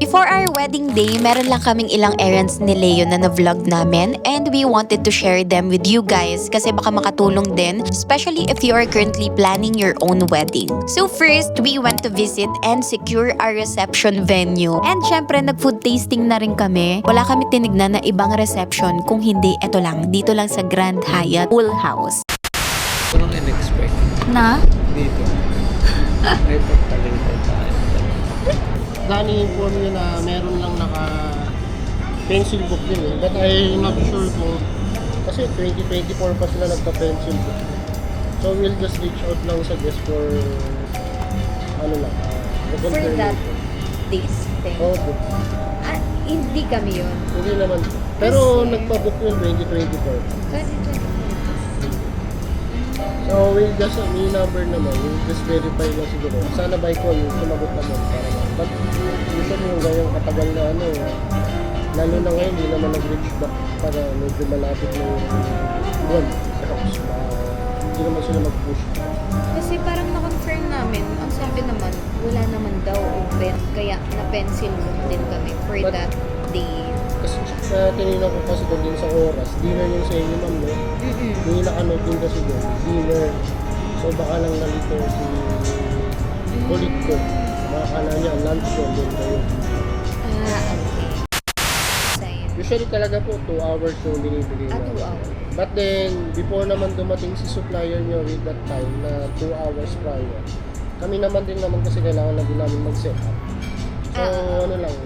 Before our wedding day, meron lang kaming ilang errands ni Leo na na-vlog namin and we wanted to share them with you guys kasi baka makatulong din, especially if you are currently planning your own wedding. So first, we went to visit and secure our reception venue. And syempre, nag-food tasting na rin kami. Wala kami tinignan na ibang reception kung hindi eto lang, dito lang sa Grand Hyatt Full House. Anong in-expect Na? dito? May pagtalintay tayo. Dani-inform nyo na meron lang pencil book din eh. But I'm not sure kung kasi 2024 pa sila nagka-pencil book. So we'll just reach out lang sa guest for For that days thing? Oh, book. Ah, hindi kami yun. Hindi naman. Pero Kasi- nagpa-book yun 2024. 2020. So we'll just, may number naman, we'll just verify lang siguro. Sana by call, sumagot naman para but usually yung ganyang katagal na lalo na ngayon, hindi naman nag-reach back para medyo malapit na yung buwan. Perhaps, hindi naman sila mag-push. Kasi parang na-confirm namin, ang sabi naman, wala naman daw open, kaya na-pencil book din kami for But- that day. Kasi tinignan ko kasi doon din sa oras, dinner yung sa inyo ma'am, no? Hindi nakanote din kasi doon, dinner. So baka lang nalito si kulit ko. Makakala niya, lunch yun din kayo. Ah, okay. Sa'yo. Usually talaga po 2 hours yung binibigay Ah, 2 namin. hours. But then, before naman dumating si supplier nyo with that time na 2 hours prior, kami naman din naman kasi kailangan na din namin mag-set up. So, lang,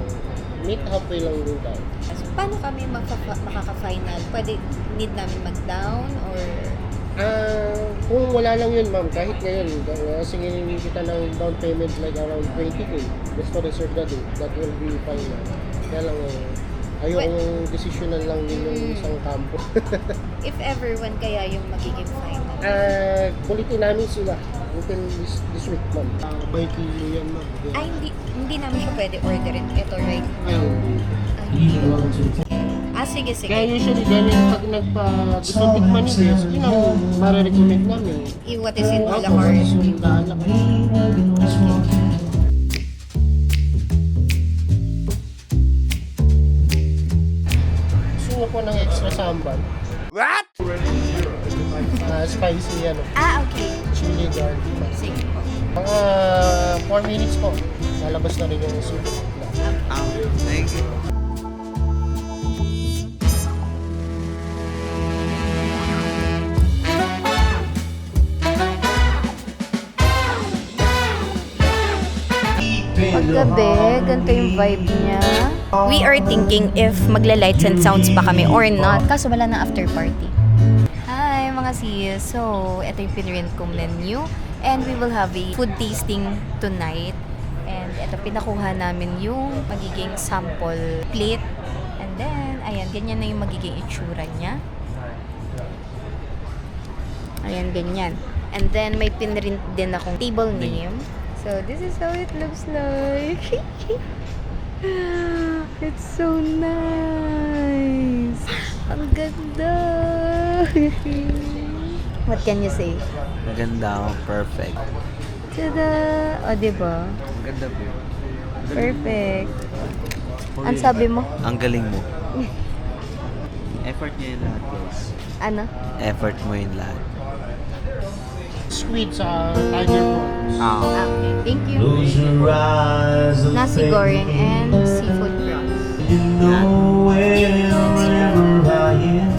meet halfway lang din tayo. So, paano kami makaka-final? Pwede need namin mag-down or... Kung wala lang yun ma'am, kahit ngayon, singilin kita ng down payment like around 20k, just to reserve that day, that will be fine na. Kaya lang, ayokong decisional lang din yung isang kampo. If ever, when kaya yung magiging final? Kulitin namin sila within this week ma'am. By kilo yan ma'am. Ay, hindi namin siya pwede orderin. Ito, right? Ayun. Sige, sige. Kaya usually ganyan pag gusto tikman yung guest, yun ang marirecommend namin. What is in Ako, Lahar? what is yung daalak. Gusto nyo po ng extra sambal? What? Spicy Okay. chili garlic. Sige po. Mga 4 minutes po, lalabas na rin yung soup. Thank you. Paggabi, ganito yung vibe niya. We are thinking if magla-lights and sounds pa kami or not. Kaso wala na after party. Hi mga sis. So, ito yung pinrint kong menu. And we will have a food tasting tonight. And ito, pinakuha namin yung magiging sample plate. And then, ayan, ganyan na yung magiging itsura niya. Ayan, ganyan. And then, may pinrint din akong table name. So, this is how it looks like. It's so nice. Ang ganda. What can you say? Maganda ako. Perfect. Tada! O, diba? Maganda po. Perfect. Ang sabi mo? Ang galing mo. Effort niya yung lahat, guys. Ano? Effort mo yung lahat. Squid sa tiger prawns. Okay, thank you. Close your eyes and Nasi think goreng and seafood prawns. you know wherever I am.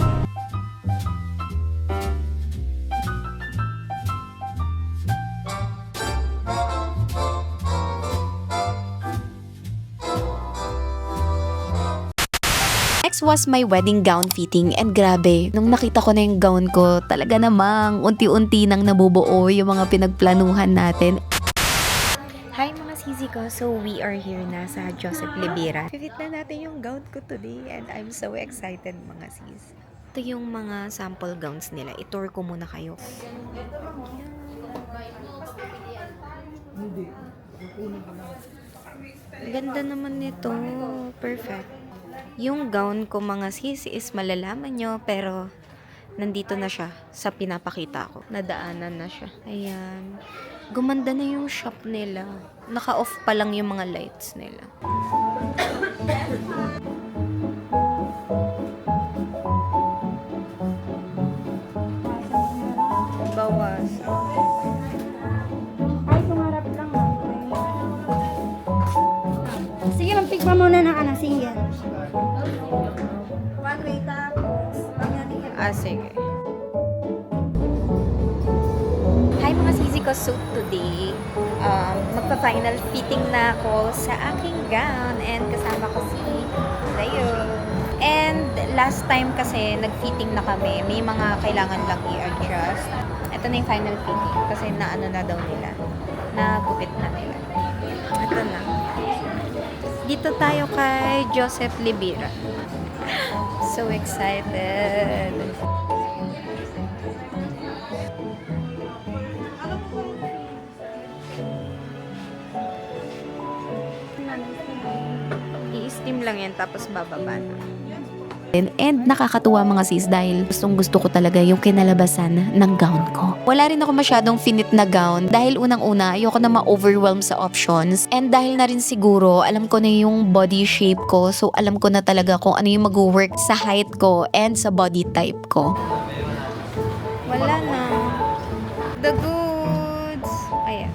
Next was my wedding gown fitting and grabe, nung nakita ko na yung gown ko, talaga namang unti-unti nang nabubuo yung mga pinagplanuhan natin. Hi mga sisi ko, so we are here na sa Joseph Libera. Fit na natin yung gown ko today and I'm so excited mga sis. Ito yung mga sample gowns nila. I-tour ko muna kayo. Ganda naman nito. Perfect. Yung gown ko mga sis is malalaman nyo pero nandito na siya sa pinapakita ko. Nadaanan na siya. Ayan. Gumanda na yung shop nila. Naka-off pa lang yung mga lights nila. Sige, mag-pick pa muna ng single. One way tapos. Sige. Hi mga sisi ko. So today, magpa-final fitting na ako sa aking gown and kasama ko si Leo. And last time kasi nag-fitting na kami, may mga kailangan lang i-adjust. Ito na yung final fitting kasi naano na daw nila. Nagupit na nila. Ito na. Dito tayo kay Joseph Libira. So excited. I-steam lang yan tapos bababa na. And nakakatuwa mga sis dahil gustong gusto ko talaga yung kinalabasan ng gown ko. Wala rin ako masyadong finit na gown dahil unang-una ayoko na ma-overwhelm sa options. And dahil na rin siguro alam ko na yung body shape ko, so alam ko na talaga kung ano yung mag-work sa height ko and sa body type ko. Wala na. The goods. Ayan.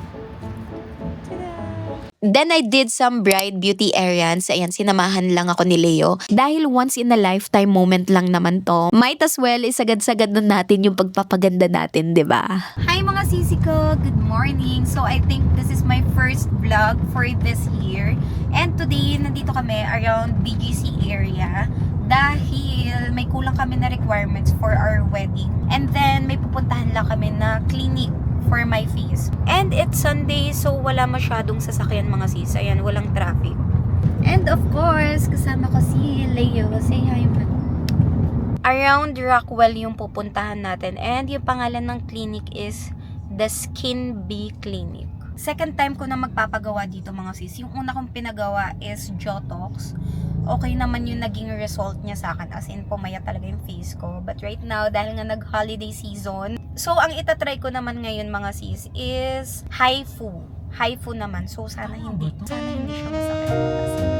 Then I did some bride beauty errands. Ayan, sinamahan lang ako ni Leo. Dahil once in a lifetime moment lang naman to, might as well isagad-sagad na natin yung pagpapaganda natin, di ba? Hi mga sisi ko! Good morning! So I think this is my first vlog for this year. And today, nandito kami around BGC area dahil may kulang kami na requirements for our wedding. And then may pupuntahan lang kami na clinic for my face. And it's Sunday, so wala masyadong sasakyan mga sis. Ayan, walang traffic. And of course, kasama ko si Leo. Say hi, man. Around Rockwell yung pupuntahan natin. And yung pangalan ng clinic is The Skin Bee Clinic. Second time ko na magpapagawa dito mga sis. Yung una kong pinagawa is Jotox. Okay naman yung naging result niya sa akin. As in, pumaya talaga yung face ko. But right now, dahil nga nag-holiday season, so ang itatry ko naman ngayon mga sis is HIFU. HIFU naman. So sana hindi siya masakit mga sis.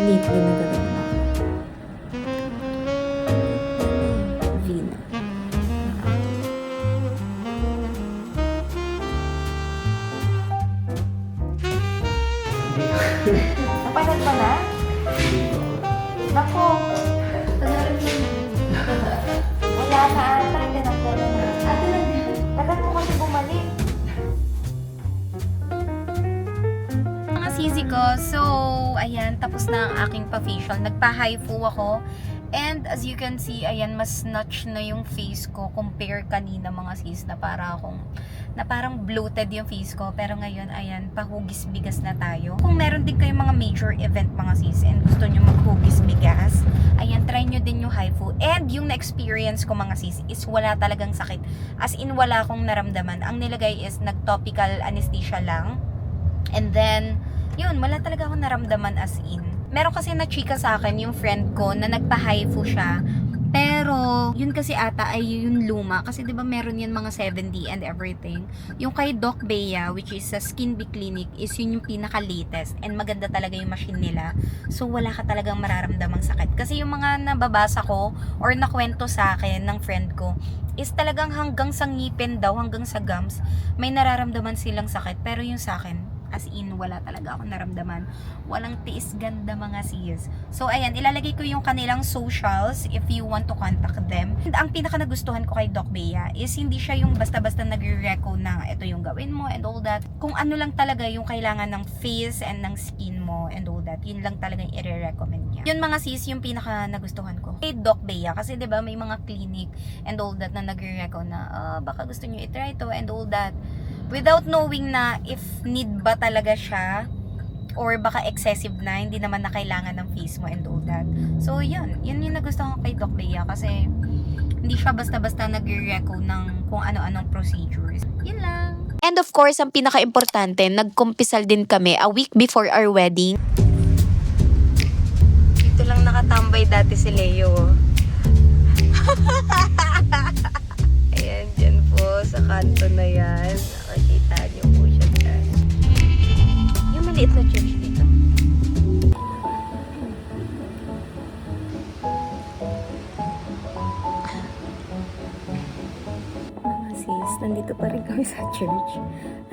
Lately nagagawa na ako. Vina. Napanood mo na? Naku! Wala na ata. Ganap ko na. Tagal mo kasi bumalik. Mga sisi ko, so ayan, tapos na ang aking pa-facial. Nagpa-HIFU ako. And as you can see, ayan, mas notch na yung face ko compare kanina mga sis na parang bloated yung face ko. Pero ngayon, ayan, pahugis bigas na tayo. Kung meron din kayong mga major event mga sis and gusto nyo maghugis bigas, ayan, try nyo din yung HIFU. And yung na-experience ko mga sis is wala talagang sakit. As in, wala akong naramdaman. Ang nilagay is nag-topical anesthesia lang. And then, yun, wala talaga akong naramdaman as in. Meron kasi na-chika sa akin yung friend ko na nagpa-HIFU siya. Pero, yun kasi ata ay yung luma. Kasi 'di ba meron yan mga 7D and everything. Yung kay Doc Bea, which is sa Skin Bee Clinic, is yun yung pinaka-latest. And maganda talaga yung machine nila. So, wala ka talagang mararamdamang sakit. Kasi yung mga nababasa ko or nakwento sa akin ng friend ko, is talagang hanggang sa ngipin daw, hanggang sa gums, may nararamdaman silang sakit. Pero yung sa akin, as in, wala talaga ako naramdaman. Walang tiis ganda mga sis. So, ayan, ilalagay ko yung kanilang socials if you want to contact them. And ang pinaka nagustuhan ko kay Doc Bea is hindi siya yung basta-basta nagre-reco na ito yung gawin mo and all that. Kung ano lang talaga yung kailangan ng face and ng skin mo and all that, yun lang talaga yung i-recommend niya. Yun mga sis, yung pinaka nagustuhan ko kay Doc Bea. Kasi 'di ba may mga clinic and all that na nagre-reco na baka gusto nyo i-try to and all that. Without knowing na if need ba talaga siya or baka excessive na, hindi naman na kailangan ng face mo and all that. So, yun yung nagustuhan ko kay Doc Bea kasi hindi siya basta-basta nagre-reco ng kung ano-anong procedures. Yun lang. And of course, ang pinaka-importante, nagkumpisal din kami a week before our wedding. Dito lang nakatambay dati si Leo. Ayan, dyan po sa kanto na yan. Nakakita niyo po siya guys. Yung maliit na church dito. Mga sis, nandito pa rin kami sa church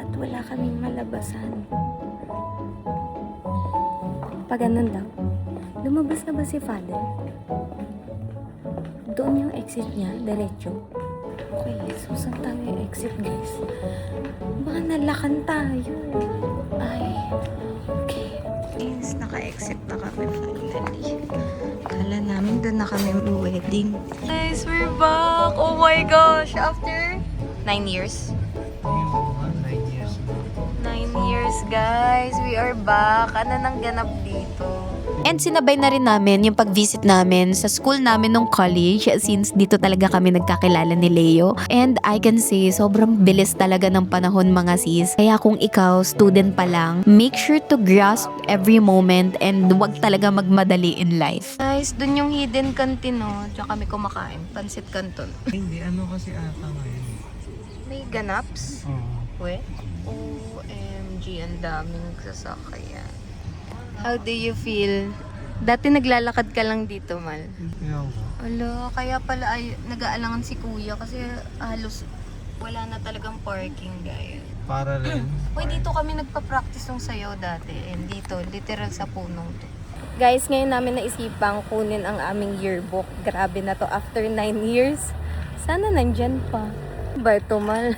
at wala kaming malabasan. Pag ganun lang, lumabas na ba si Father? Doon yung exit niya, diretso. Okay, so saan tayo yung exit, guys? Baka nalakan tayo. Ay, okay. Yes, naka-exit na kami finally. Kala namin doon na kami wedding. Guys, we're back! Oh my gosh! After 9 years. 9 years. 9 years, guys. We are back. Ano nang ganap dito? And sinabay na rin namin yung pag-visit namin sa school namin nung college since dito talaga kami nagkakilala ni Leo. And I can say, sobrang bilis talaga ng panahon mga sis. Kaya kung ikaw, student pa lang, make sure to grasp every moment and wag talaga magmadali in life. Guys, dun yung hidden canteen, no? Diyan kami kumakain. Pansit Canton. Hindi, ano kasi ata ngayon. May ganaps. Oo. We? OMG, ang daming sasakyan. How do you feel? Dati naglalakad ka lang dito, Mal. Ikaw ba? Ala, kaya pala ay nag-aalangan si Kuya kasi halos wala na talagang parking, guys. Para rin. Uy, dito kami nagpa-practice ng sayaw dati. And dito, literal sa punong to. Guys, ngayon namin naisipang kunin ang aming yearbook. Grabe na to, after 9 years. Sana nandyan pa. Bartomal.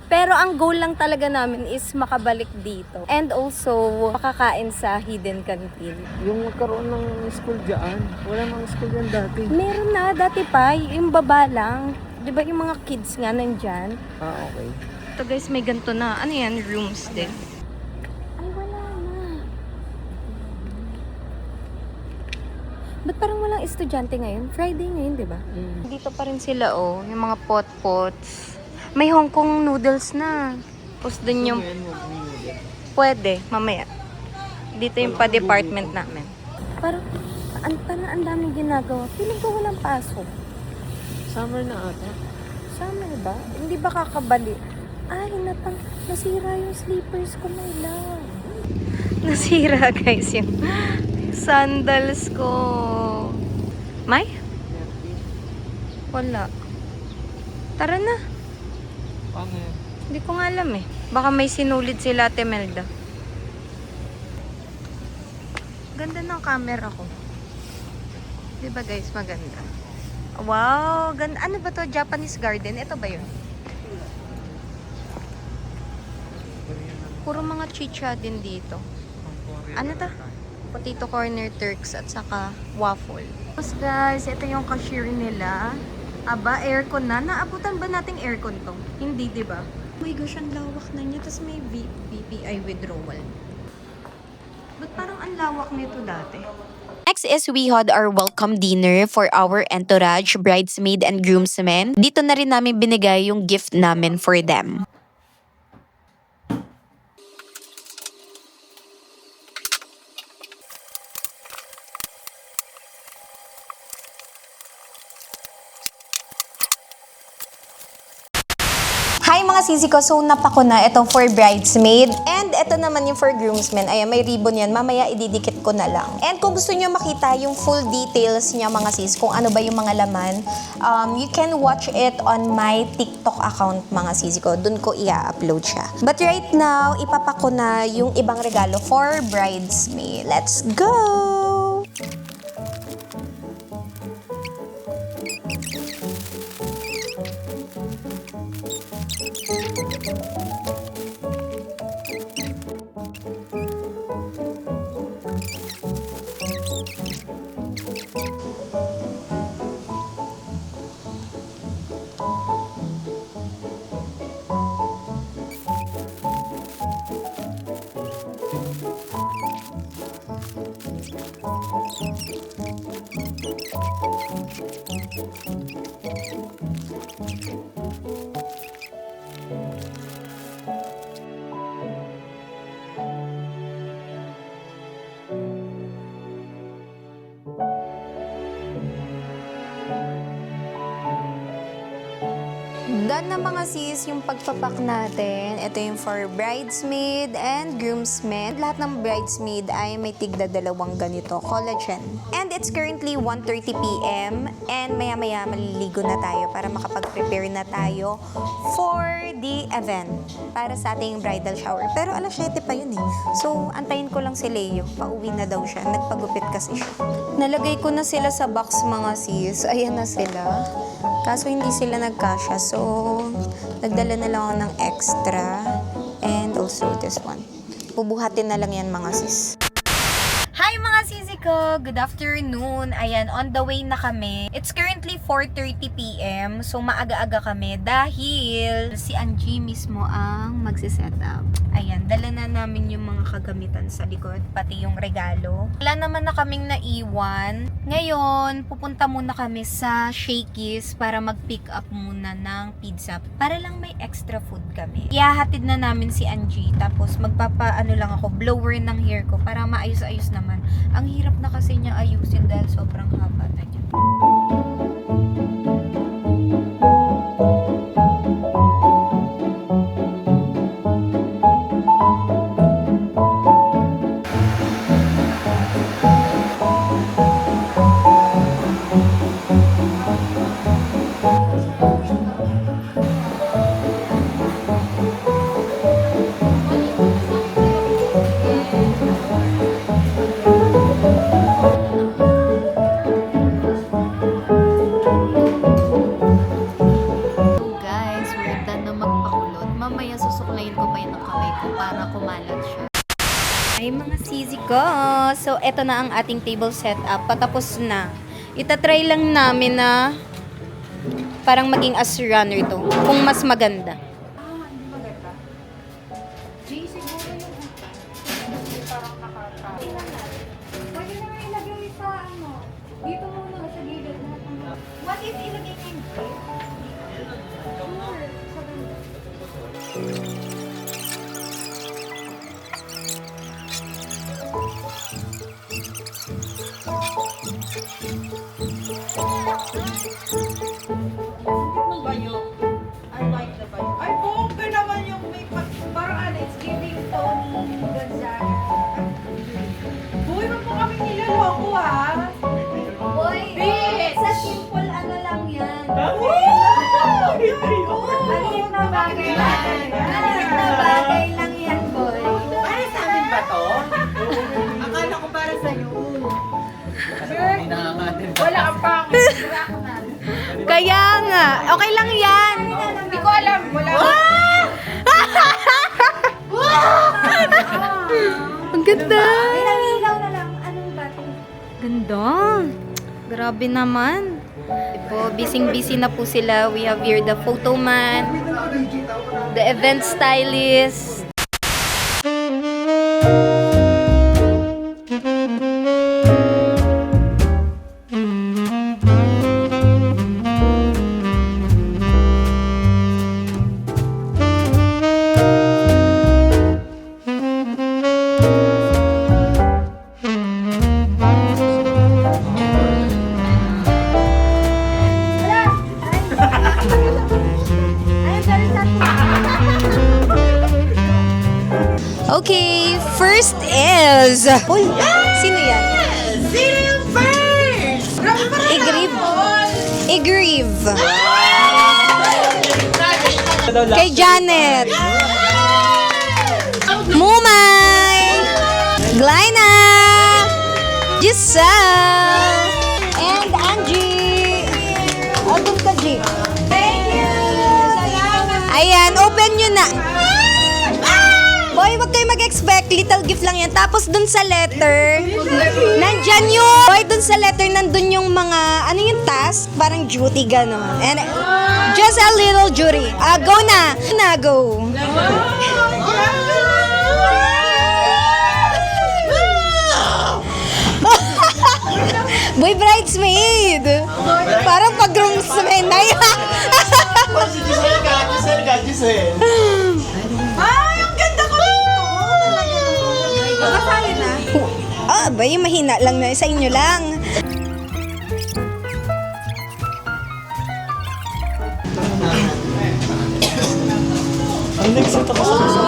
Pero ang goal lang talaga namin is makabalik dito. And also, makakain sa hidden canteen. Yung magkaroon ng school dyan, wala nang school yan dati. Meron na, dati pa, yung baba lang. Di ba yung mga kids nga nandyan? Ah, okay. Ito guys, may ganito na. Ano yan? Rooms din. Ay, wala na. Ba't parang walang estudyante ngayon? Friday ngayon, di ba? Dito pa rin sila, oh. Yung mga pot-pots. May Hong Kong noodles na. Tapos dun yung... Pwede, mamaya. Dito yung pa-department namin. Parang ang daming ginagawa. Feeling ko walang pasok. Summer na ata. Summer ba? Hindi ba kakabali? Ay, nasira yung slippers ko, my love. Nasira, guys, yung sandals ko. May? Wala. Tara na. Paano yan? Hindi ko nga alam eh. Baka may sinulid sila, Ate Melda. Ganda ng camera ko. Di ba guys, maganda? Wow, ganda. Ano ba to? Japanese garden? Ito ba yun? Puro mga chicha din dito. Ano to? Potato corner Turks at saka waffle. Tapos guys, ito yung cashier nila. Aba, aircon na. Naabutan ba nating aircon to? Hindi, di ba? Oh my gosh, ang lawak na niya. Tapos may VPI withdrawal. Ba't parang ang lawak nito dati? Next is we had our welcome dinner for our entourage, bridesmaid and groomsmen. Dito na rin namin binigay yung gift namin for them. Hi mga sisi ko, so napako na ito for bridesmaid and ito naman yung for groomsmen. Ayan, may ribbon yan, mamaya ididikit ko na lang. And kung gusto nyo makita yung full details niya mga sis, kung ano ba yung mga laman, you can watch it on my TikTok account mga sisi ko. Dun ko i-upload siya. But right now, ipapako na yung ibang regalo for bridesmaid. Let's go! Ayan na mga sis, yung pagpapak natin. Ito yung for bridesmaid and groomsmaid. Lahat ng bridesmaid ay may tigda dalawang ganito, collagen. And it's currently 1:30 p.m. And maya-maya maliligo na tayo para makapag-prepare na tayo for the event para sa ating bridal shower. Pero alas 7 pa yun eh. So, antayin ko lang si Leo. Pauwi na daw siya. Nagpagupit kasi siya. Nalagay ko na sila sa box mga sis. Ayan na sila. Kaso hindi sila nagkasya. So, nagdala na lang ako ng extra. And also this one. Bubuhatin na lang yan mga sis. Hi mga sisi ko! Good afternoon! Ayan, on the way na kami. It's currently 4:30 p.m. So maaga-aga kami dahil si Angie mismo ang magsiset up. Ayan, dala na namin yung mga kagamitan sa likod, pati yung regalo. Wala naman na kaming naiwan. Ngayon, pupunta muna kami sa Shakey's para mag-pick up muna ng pizza. Para lang may extra food kami. Ihahatid na namin si Angie. Tapos magpapaano lang ako, blower ng hair ko para maayos-ayos naman. Ang hirap na kasi niya ayusin dahil sobrang haba na niya. Ay mga sisi ko. So, eto na ang ating table setup. Patapos na. Itatry lang namin na parang maging as runner to. Kung mas maganda. Pwede na nga ilagay sa dito muna sa gilid na. What if ilagay ko yung tape? Sure, sa ganda. I like the bayo. Ay, bongga naman yung may parang it's giving Tony Gonzaga. Buhay mo po kami niloloko ha. Boy, Bitch! sa simple lang yan. Maliit na bagay lang. Maliit na bagay lang yan, boy. Para sa amin ba to? Akala ko para sa'yo. Wala kang pang. Kaya nga. Okay lang yan. Hindi ko alam. Wala. Ang ganda. Ilaw na lang. Anong bato? Ganda. Grabe naman. Po, busy na po sila. We have here the photo man, the event stylist. Okay, first is... Uy, sino yan? Sino yung first? Grabe pa rin Igriv. ako. Igriv. Kay Janet. Mumay. Glyna. Giselle. And Angie. O, dun ka, G. Thank you. Salamat. Ayan, open nyo na. Boy, wag kayo mag-expect. Little gift lang yan. Tapos dun sa letter, nandyan yung... Boy, dun sa letter, nandun yung mga... Ano yung task? Parang duty, gano'n. And just a little duty. Go na. Na, go. Boy, bridesmaid. Parang pag-groomsmaid na yan. Giselle. Ay, ang ganda ko dito. Makasali na. Bay, mahina lang na. Sa inyo lang. Nag-set ako sa kasal.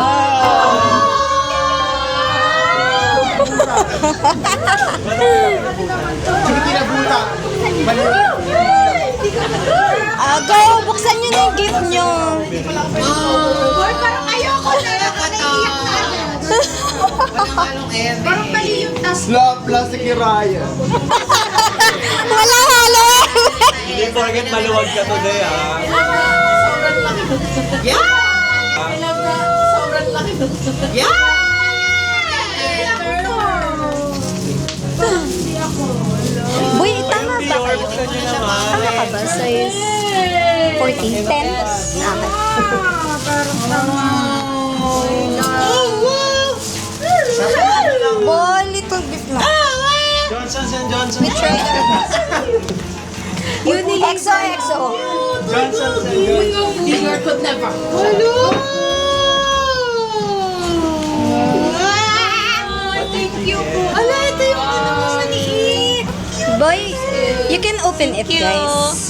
Go! Buksan nyo na yung gift nyo. Boy, parang ayoko na. Naiiyak na agad. Parang mali yung task. Plastic ni Ryan. Wala halo. Hindi forget maluwag ka today, ah. Boy, tama ba kayo? Buksan nyo naman. Tama ka ba? Size 14? 10? Tama. Boy, little bit lang. Johnson's and Johnson. We tried our best. EXO, EXO. Johnson's and Johnson. Thank you po. Ala, ito yung ano mo sa liit. Boy, you can open it, guys.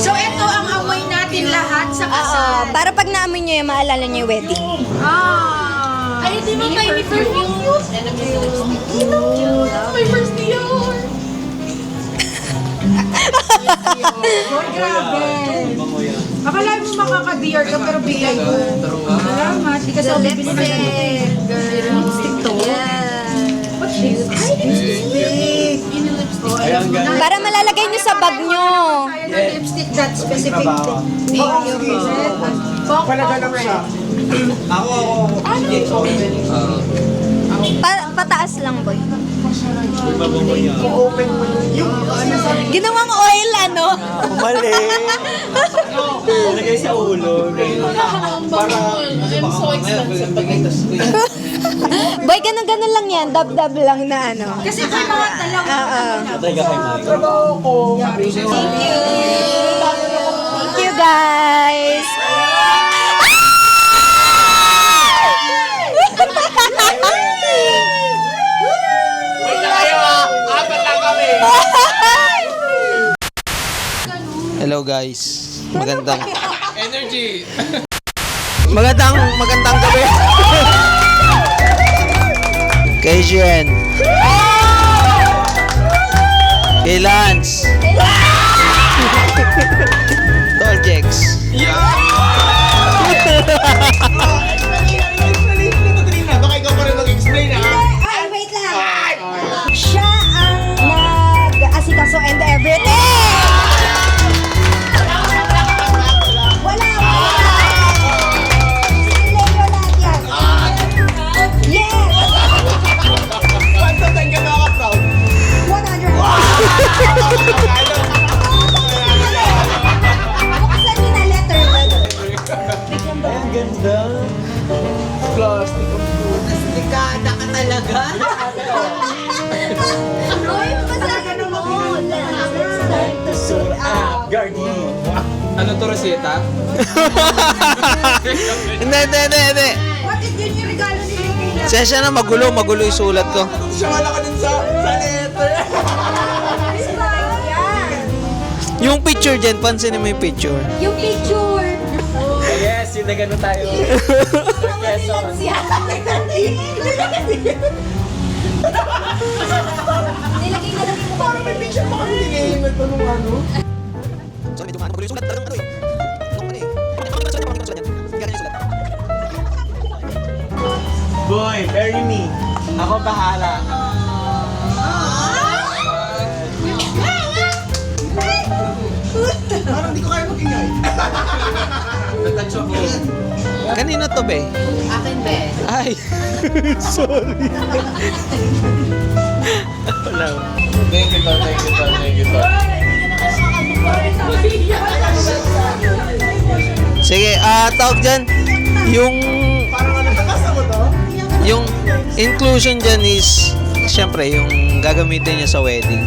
So, ito ang amoy natin lahat sa kasal. Para pag naamoy nyo yung maalala nyo yung wedding. Ay, di ba kayo ni perfume? My first Dior. Boy, grabe. Bango yan. Akala mo makaka-Dior ka pero bigay ko. Salamat. Di ka sa bibili na lipstick to. What's this? Ay, lipstick. Ayan, ganun. Para malalagay nyo sa bag nyo. Kaya ng lipstick that specific thing. Thank you po. Palaganap siya. Ako. Pataas lang, boy. Mabango yan. Ginawang oil, ano? Mali. Nalagay sa ulo. Boy, ganun-ganun lang yan. Dab-dab lang na ano. Kasi may mga talaga. Patay ka kay Mike. Thank you, guys. Hello guys. Magandang energy. Magandang gabi. Kay Jen. Kay Lance. Tol Jex. Ay, wait lang. Siya ang nag-asikaso and everything. Wala. Si Leo lahat yan. Yes. 100. Bukasan niyo na letter. Ang ganda. Uy, basahin mo. Let's start to suit up. Guardian. Ano to, Rosita? Hindi. What is yun yung regalo ni Lily? Sensya na, magulo yung sulat ko. Yung picture dyan, pansinin mo yung picture. Yung picture. Yes, yun na gano'n tayo. Nilagay na lang yung parang may picture pa kami. So, medyo magulo yung sulat. Talagang ano eh. Anong ano eh. Pakinggan yung sulat niyan. Ganyan yung sulat. Boy, marry me. Ako bahala. Kanino to, be? Akin, be. Ay, sorry. Wala. Thank you, Sige, tawag dyan. Yung inclusion dyan is, syempre, yung gagamitin niya sa wedding.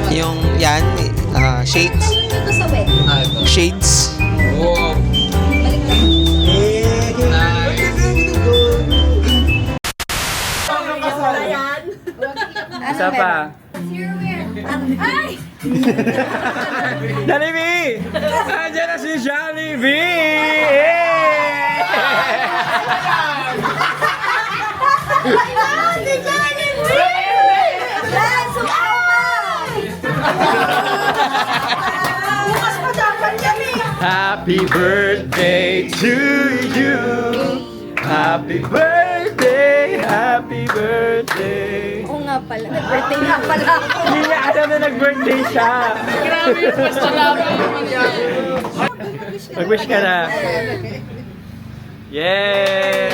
Yung, yan, shades. Ito sa wedding. Shades. Wow. Isa pa. Ay! Jollibee! Andiyan na si Jollibee! Bukas pa dapat yan eh. Happy birthday to you. Happy birthday, happy birthday. Oo nga pala, nag-birthday nga pala ako. Hindi niya alam na nag-birthday siya. Grabe yung basta namin. Mag-wish ka na. Yay!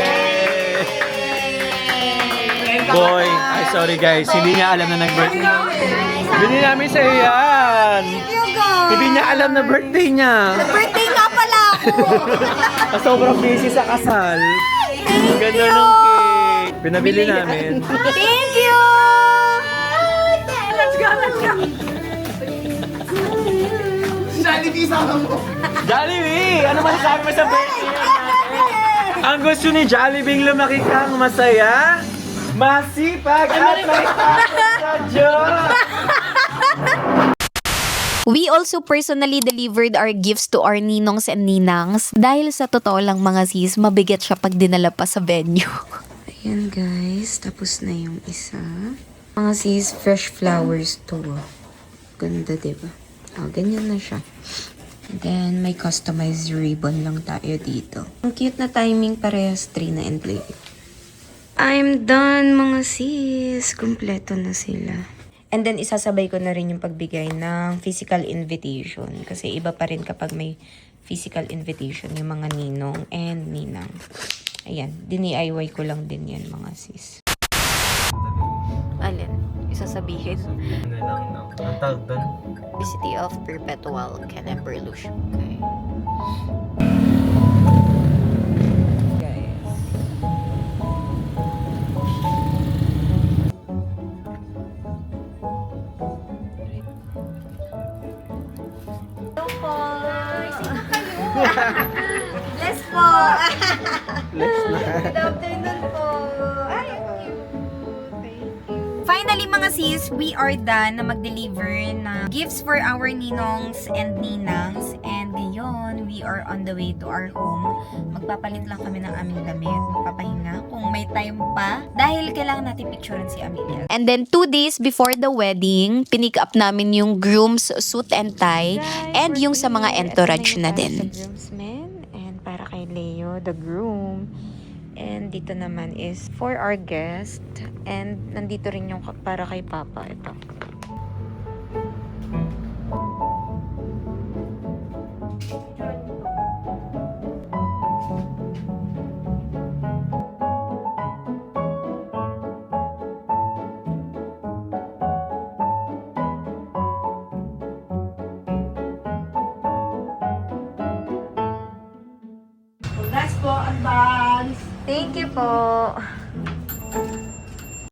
Boy, ay sorry guys, hindi niya alam na nag-birthday. Hindi namin sa yan. Hindi niya alam na birthday niya. Birthday nga pala ako. Sobrang busy sa kasal. Ang ganda ng cake. Pinabili namin. Thank you! Let's go, let's go. Jollibee! Ano masasabi mo sa birthday natin? Ang gusto ni Jollibee lumaki kang masaya, masipag at may sa Diyos. We also personally delivered our gifts to our ninongs and ninangs dahil sa totoo lang mga sis, mabigat siya pag dinala pa sa venue. Ayan guys, tapos na yung isa. Mga sis, fresh flowers to. Ganda diba? Oh, ganyan na siya. And then, may customized ribbon lang tayo dito. Ang cute na timing, parehas Trina and Play. I'm done mga sis. Kompleto na sila. And then, isasabay ko na rin yung pagbigay ng physical invitation. Kasi iba pa rin kapag may physical invitation yung mga ninong and ninang. Ayan, dini-IY ko lang din yan mga sis. Alin? Isasabihin? Ang tawag doon? City of Perpetual Canemberlush. Okay. Bless po! Good afternoon po! Ay, finally mga sis, we are done na mag-deliver na gifts for our ninongs and ninangs. And ngayon, we are on the way to our home. Magpapalit lang kami ng aming damit. Magpapahinga kung may time pa. Dahil kailangan natin picturean si Amelia. And then 2 days before the wedding, pinick up namin yung groom's suit and tie and yung sa mga entourage na din. The groomsmen and para kay Leo, the groom. And dito naman is for our guest. And nandito rin yung para kay Papa. Ito. Congrats po, advance. Thank you po!